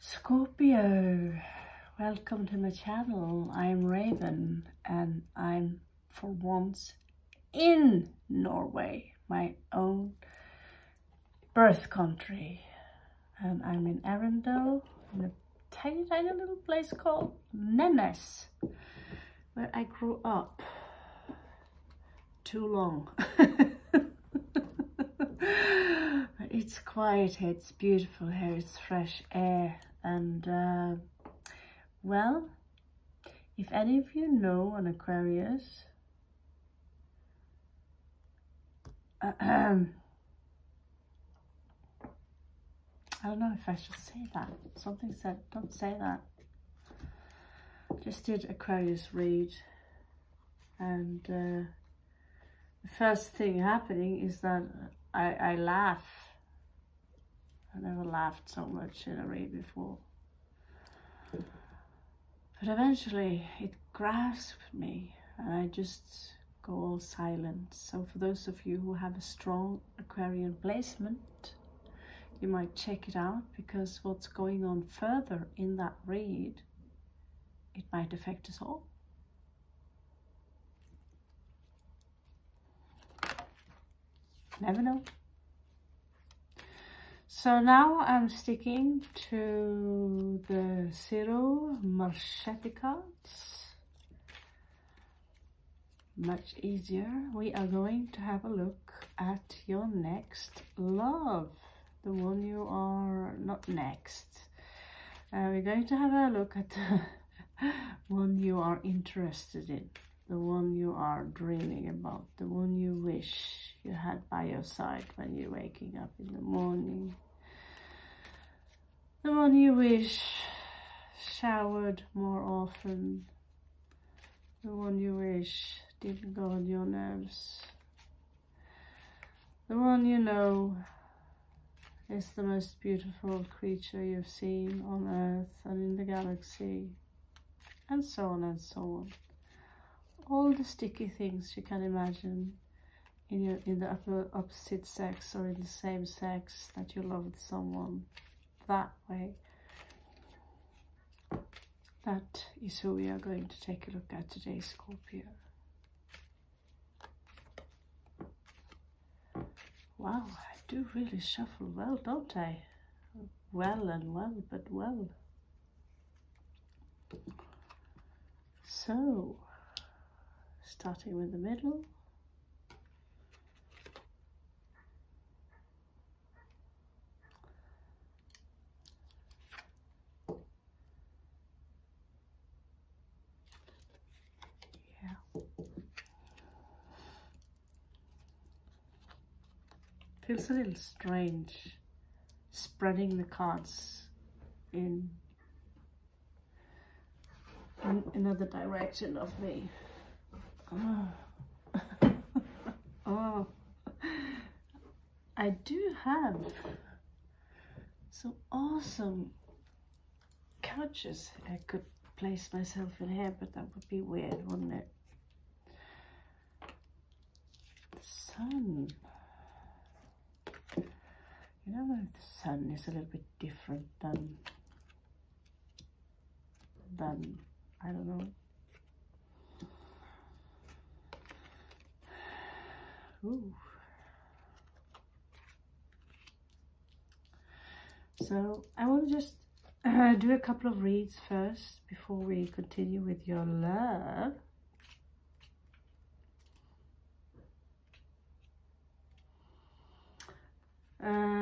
Scorpio, welcome to my channel. I'm Raven and I'm for once in Norway, my own birth country. And I'm in Arendal, in a tiny little place called Nennes, where I grew up too long. It's quiet here, it's beautiful here, it's fresh air. And well, if any of you know an Aquarius, I don't know if I should say that. Something said, don't say that. Just did Aquarius read, and the first thing happening is that I laugh. I never laughed so much in a read before. But eventually it grasped me and I just go all silent. So for those of you who have a strong Aquarian placement, you might check it out, because what's going on further in that read, it might affect us all. Never know. So now I'm sticking to the Zero Marchetti cards. Much easier. We are going to have a look at your next love. The one you are not next. We're going to have a look at the one you are interested in. The one you are dreaming about. The one you wish you had by your side when you're waking up in the morning. The one you wish showered more often. The one you wish didn't go on your nerves. The one you know is the most beautiful creature you've seen on Earth and in the galaxy. And so on and so on. All the sticky things you can imagine in the opposite sex or in the same sex, that you loved someone that way. That is who we are going to take a look at today, Scorpio. Wow, I do really shuffle well, don't I? Well and well, but well. So, starting with the middle. Feels a little strange spreading the cards in another direction of me. Oh, I do have some awesome couches I could place myself in here, but that would be weird, wouldn't it? The sun. You know, the sun is a little bit different than I don't know. Ooh. So I want to just do a couple of reads first before we continue with your love.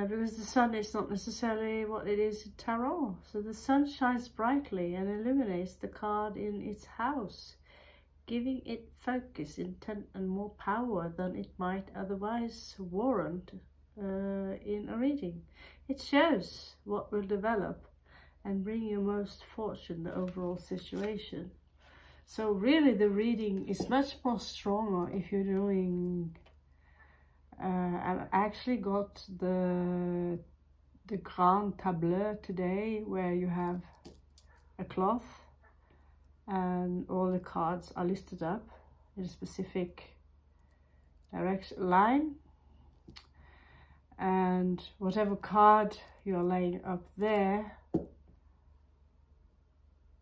Because the sun is not necessarily what it is in tarot. So the sun shines brightly and illuminates the card in its house, giving it focus, intent and more power than it might otherwise warrant in a reading. It shows what will develop and bring you most fortune the overall situation. So really the reading is much more stronger if you're doing I actually got the Grand Tableau today, where you have a cloth and all the cards are listed up in a specific line, and whatever card you're laying up there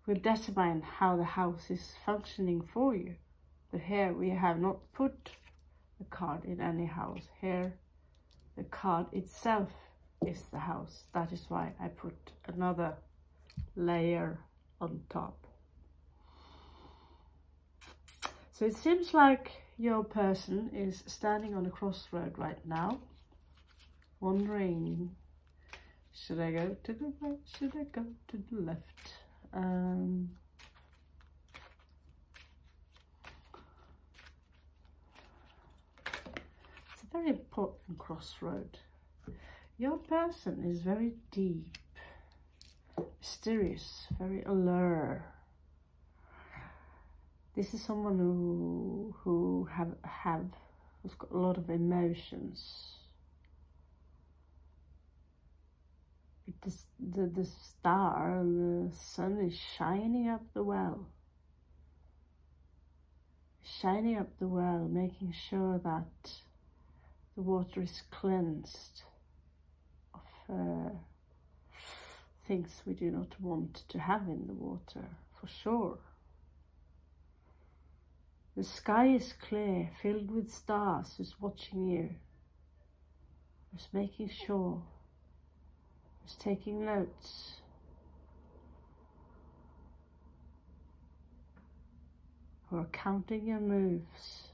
will determine how the house is functioning for you. But here we have not put the card in any house. Here the card itself is the house. That is why I put another layer on top. So it seems like your person is standing on a crossroad right now, wondering, should I go to the right, should I go to the left? It's a very important crossroad. Your person is very deep, mysterious, very alert. This is someone who's got a lot of emotions. The star, the sun is shining up the well. Shining up the well, making sure that the water is cleansed of things we do not want to have in the water, for sure. The sky is clear, filled with stars, who's watching you, who's making sure, who's taking notes. Who are counting your moves.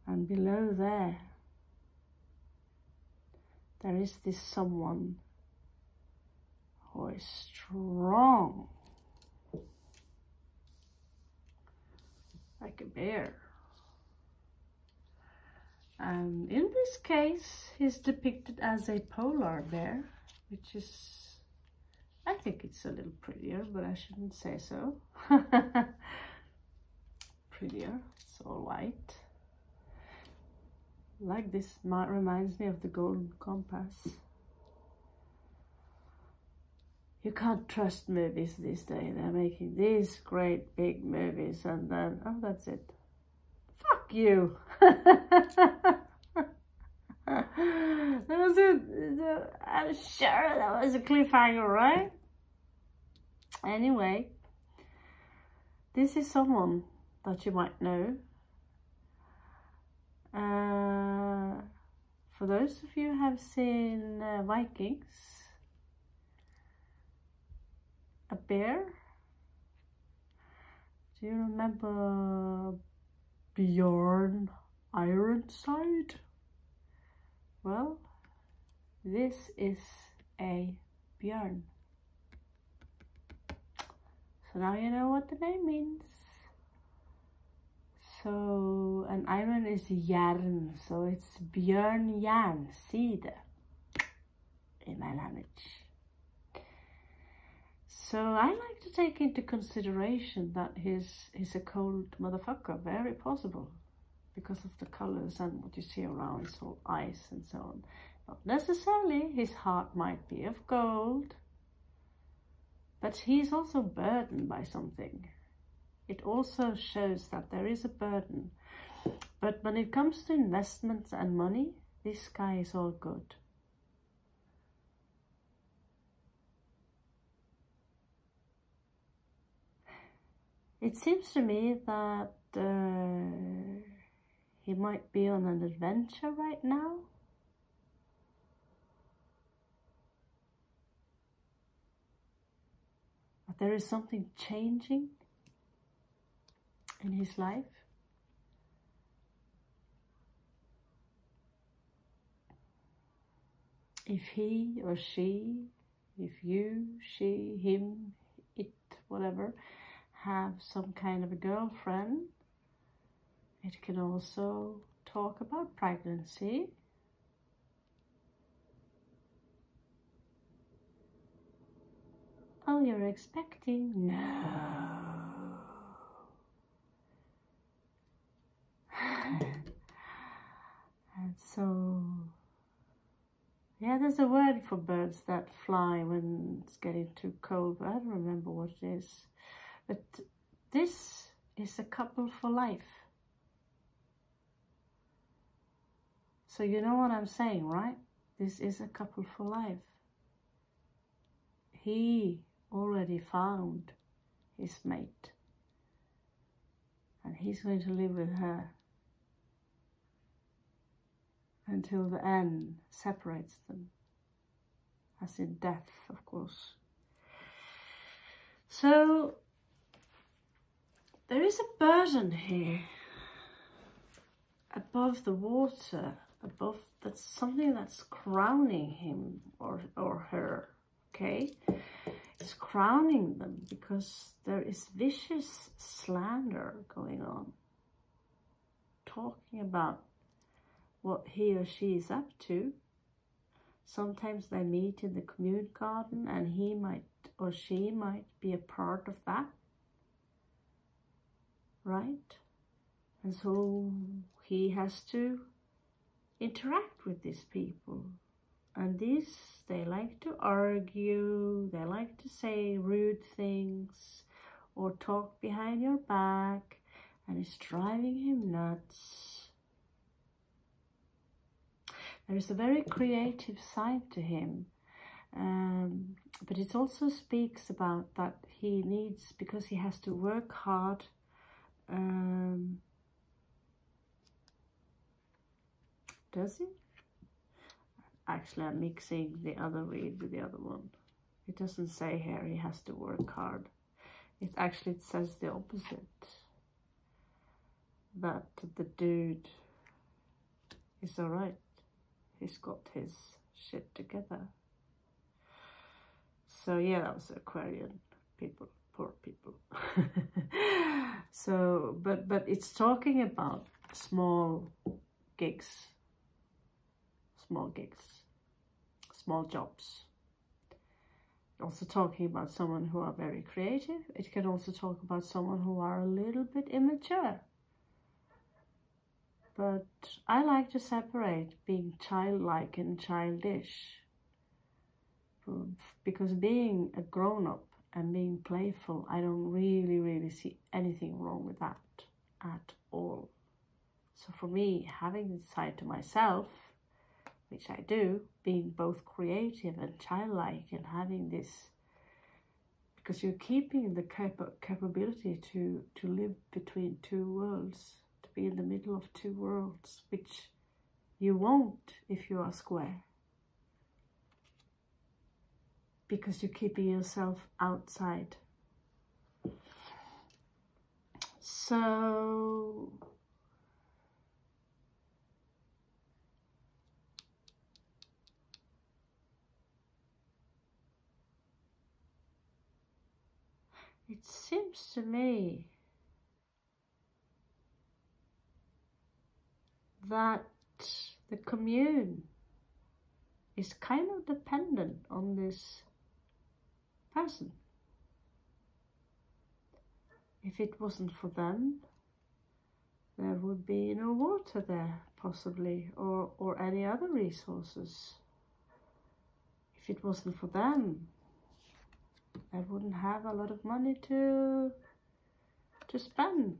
And below there is this someone who is strong, like a bear. And in this case, he's depicted as a polar bear, which is, I think it's a little prettier, but I shouldn't say so. Prettier, it's all white. Like this, reminds me of the Golden Compass. You can't trust movies these days. They're making these great big movies and then, oh, that's it. Fuck you. That was it. I'm sure that was a cliffhanger, right? Anyway, this is someone that you might know. For those of you who have seen Vikings, a bear. Do you remember Bjorn Ironside? Well, this is a björn. So now you know what the name means. So, and iron is järn, so it's Björn Järnside in my language. So I like to take into consideration that he's a cold motherfucker, very possible, because of the colors and what you see around, it's all ice and so on. Not necessarily, his heart might be of gold, but he's also burdened by something. It also shows that there is a burden. But when it comes to investments and money, this guy is all good. It seems to me that he might be on an adventure right now. But there is something changing in his life. If he or she, if you, she, him, it, whatever, have some kind of a girlfriend, it can also talk about pregnancy. Oh, you're expecting? No. And so, yeah, there's a word for birds that fly when it's getting too cold, but I don't remember what it is. But this is a couple for life. So you know what I'm saying, right? this is a couple for life. He already found his mate, and he's going to live with her until the end separates them, as in death, of course. So there is a burden here above the water, above, that's something that's crowning him or her, okay? It's crowning them because there is vicious slander going on, talking about what he or she is up to. Sometimes they meet in the commune garden and he might or she might be a part of that, right? And so he has to interact with these people. And these, they like to argue, they like to say rude things or talk behind your back, and it's driving him nuts. There is a very creative side to him, but it also speaks about that he needs, because he has to work hard, does he? Actually, I'm mixing the other read with the other one. It doesn't say here he has to work hard. It says the opposite. That the dude is alright. He's got his shit together. So yeah, that was Aquarian people, poor people. So, but it's talking about small gigs, small jobs. Also talking about someone who are very creative. It can also talk about someone who are a little bit immature. But I like to separate being childlike and childish, because being a grown-up and being playful, I don't really see anything wrong with that at all. So for me, having this side to myself, which I do, being both creative and childlike, and having this, because you're keeping the capability to live between two worlds, to be in the middle of two worlds, which you won't if you are square, because you're keeping yourself outside. So it seems to me that the commune is kind of dependent on this person. If it wasn't for them, there would be no water there, possibly, or any other resources. If it wasn't for them, I wouldn't have a lot of money to spend.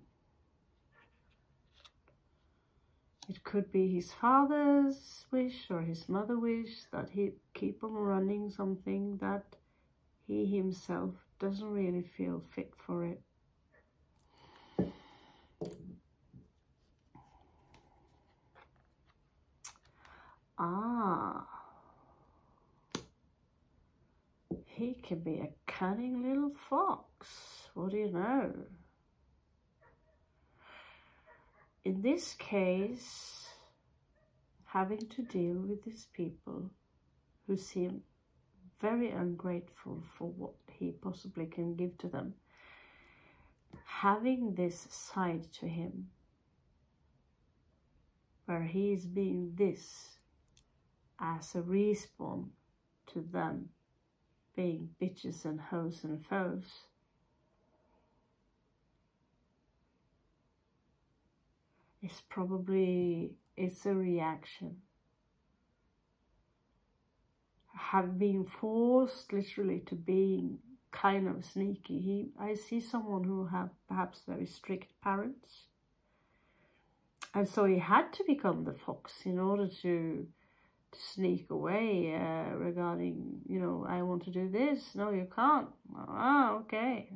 It could be his father's wish or his mother's wish that he'd keep on running something that he himself doesn't really feel fit for it. He can be a cunning little fox. What do you know? In this case, having to deal with these people who seem very ungrateful for what he possibly can give to them, having this side to him, where he is being this as a respawn to them being bitches and hoes and foes, it's a reaction. Have been forced literally to being kind of sneaky. I see someone who have perhaps very strict parents, and so he had to become the fox in order to sneak away regarding, you know, I want to do this. No, you can't. Ah, okay.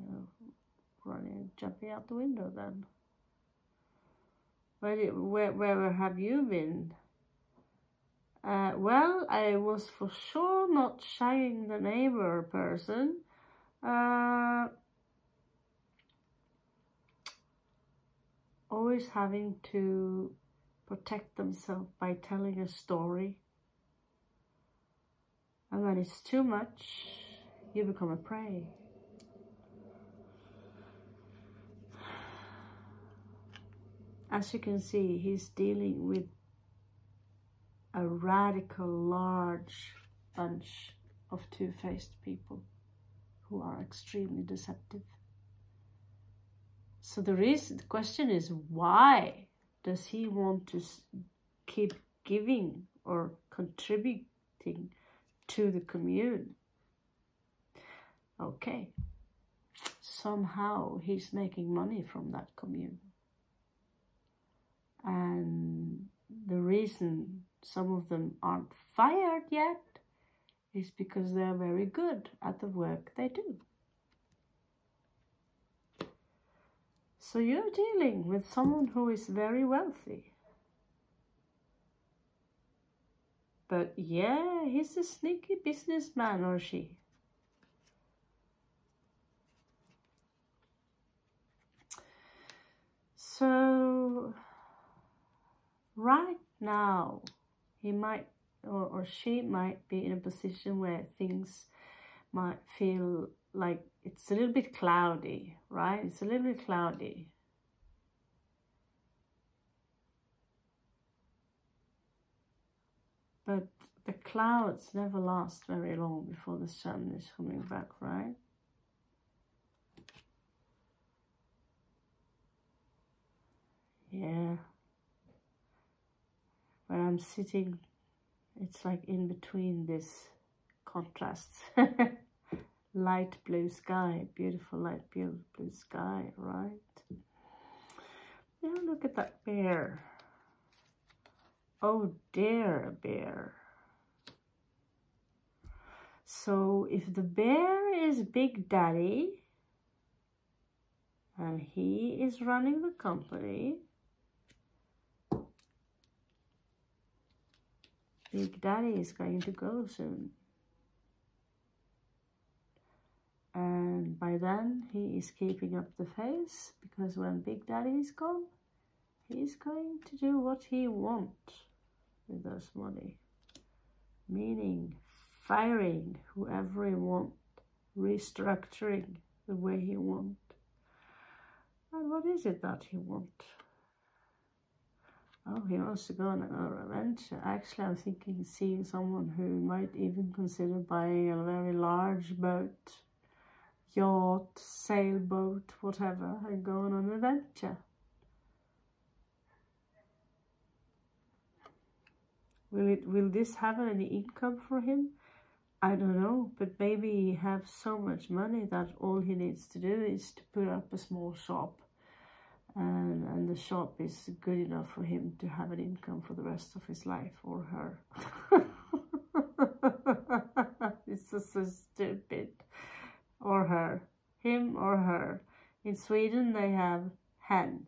Running, jumping out the window then. Where have you been? Well, I was for sure not shagging the neighbor person. Always having to protect themselves by telling a story. And when it's too much, you become a prey. As you can see, he's dealing with a radical, large bunch of two-faced people who are extremely deceptive. So the question is, why does he want to keep giving or contributing to the commune? Okay, somehow he's making money from that commune. And the reason some of them aren't fired yet is because they're very good at the work they do. So you're dealing with someone who is very wealthy. But yeah, he's a sneaky businessman, or she. So right now, he might or she might be in a position where things might feel like it's a little bit cloudy, right? It's a little bit cloudy. But the clouds never last very long before the sun is coming back, right? Yeah. Where I'm sitting, it's like in between this contrast. Light blue sky, beautiful light blue sky, right? Now look at that bear. Oh dear, bear. So if the bear is Big Daddy and he is running the company, Big Daddy is going to go soon. And by then, he is keeping up the face, because when Big Daddy is gone, he's going to do what he wants with those money. Meaning, firing whoever he wants, restructuring the way he wants. And what is it that he wants? Oh, he wants to go on an adventure. Actually, I'm thinking seeing someone who might even consider buying a very large boat, yacht, sailboat, whatever, and go on an adventure. Will this have any income for him? I don't know, but maybe he has so much money that all he needs to do is to put up a small shop, and the shop is good enough for him to have an income for the rest of his life, or her. It's just so stupid. Or her. Him or her. In Sweden they have hen.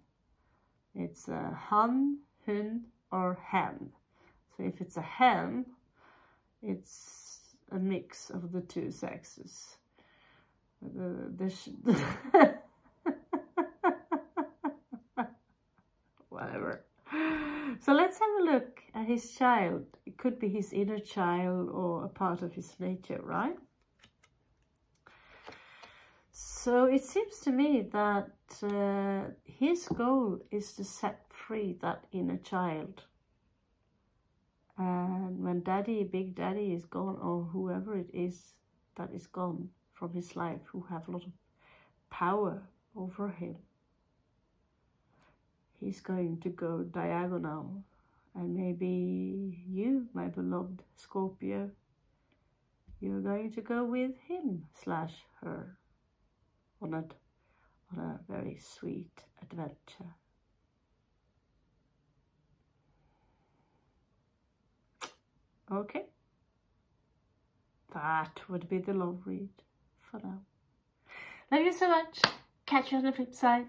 It's a han, hund, or hen. So if it's a hen, it's a mix of the two sexes. Whatever. So let's have a look at his child. It could be his inner child or a part of his nature, right? So it seems to me that his goal is to set free that inner child. And when Big Daddy is gone, or whoever it is that is gone from his life, who have a lot of power over him, he's going to go diagonal. And maybe you, my beloved Scorpio, you're going to go with him / her on a very sweet adventure. Okay? That would be the love read for now. Love you so much. Catch you on the flip side.